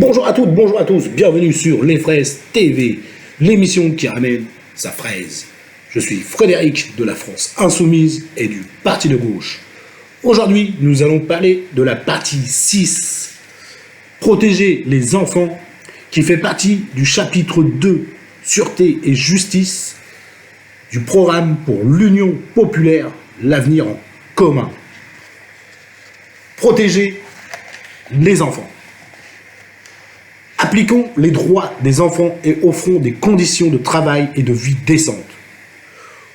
Bonjour à toutes, bonjour à tous, bienvenue sur Les Fraises TV, l'émission qui ramène sa fraise. Je suis Frédéric de la France Insoumise et du Parti de Gauche. Aujourd'hui, nous allons parler de la partie 6, protéger les enfants, qui fait partie du chapitre 2, Sûreté et Justice, du programme pour l'Union populaire, l'avenir en commun. Protéger les enfants. Appliquons les droits des enfants et offrons des conditions de travail et de vie décentes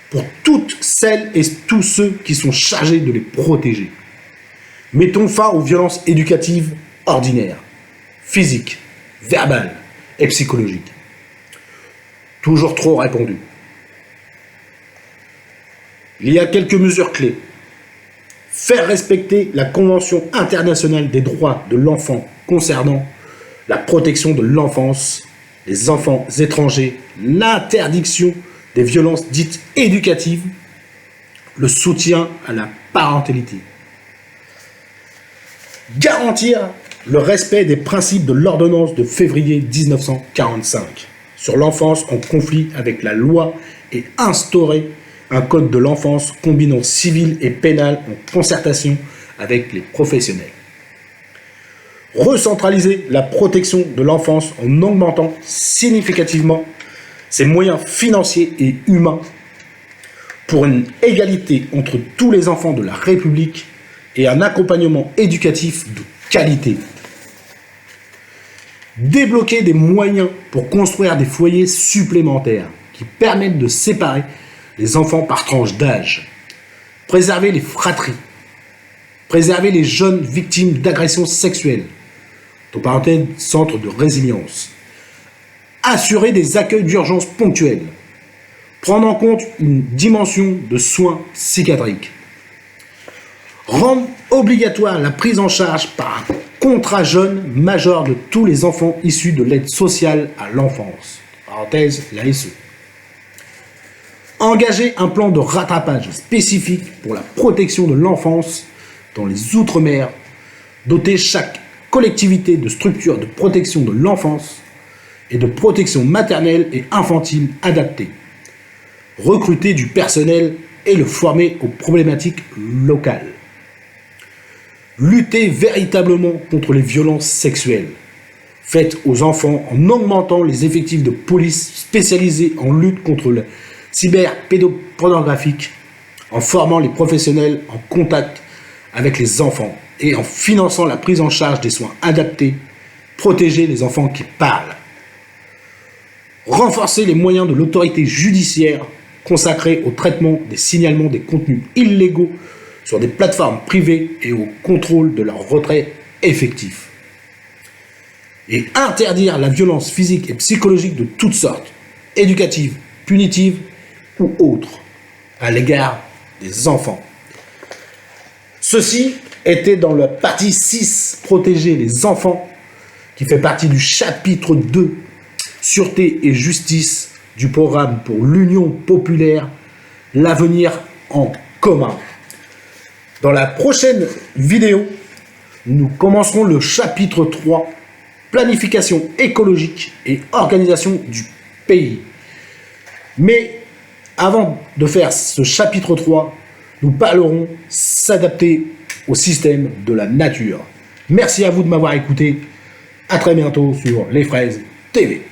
pour toutes celles et tous ceux qui sont chargés de les protéger. Mettons fin aux violences éducatives ordinaires, physiques, verbales et psychologiques. Toujours trop répandues. Il y a quelques mesures clés. Faire respecter la Convention internationale des droits de l'enfant concernant la protection de l'enfance, les enfants étrangers, l'interdiction des violences dites éducatives, le soutien à la parentalité. Garantir le respect des principes de l'ordonnance de février 1945 sur l'enfance en conflit avec la loi et instaurer un code de l'enfance combinant civil et pénal en concertation avec les professionnels. Recentraliser la protection de l'enfance en augmentant significativement ses moyens financiers et humains pour une égalité entre tous les enfants de la République et un accompagnement éducatif de qualité. Débloquer des moyens pour construire des foyers supplémentaires qui permettent de séparer les enfants par tranche d'âge. Préserver les fratries. Préserver les jeunes victimes d'agressions sexuelles. Entre parenthèses, centre de résilience. Assurer des accueils d'urgence ponctuels. Prendre en compte une dimension de soins psychiatriques. Rendre obligatoire la prise en charge par un contrat jeune majeur de tous les enfants issus de l'aide sociale à l'enfance. Parenthèse, l'ASE. Engager un plan de rattrapage spécifique pour la protection de l'enfance dans les Outre-mer. Doter chaque collectivité de structures de protection de l'enfance et de protection maternelle et infantile adaptées. Recruter du personnel et le former aux problématiques locales. Lutter véritablement contre les violences sexuelles faites aux enfants en augmentant les effectifs de police spécialisés en lutte contre le cyberpédopornographique, en formant les professionnels en contact avec les enfants et en finançant la prise en charge des soins adaptés, protéger les enfants qui parlent. Renforcer les moyens de l'autorité judiciaire consacrés au traitement des signalements des contenus illégaux sur des plateformes privées et au contrôle de leur retrait effectif. Et interdire la violence physique et psychologique de toutes sortes, éducative, punitive ou autre, à l'égard des enfants. Ceci était dans la partie 6, protéger les enfants, qui fait partie du chapitre 2, Sûreté et Justice, du programme pour l'Union populaire, l'avenir en commun. Dans la prochaine vidéo, nous commencerons le chapitre 3, planification écologique et organisation du pays. Mais avant de faire ce chapitre 3, nous parlerons s'adapter au système de la nature. Merci à vous de m'avoir écouté. À très bientôt sur Les Fraises TV.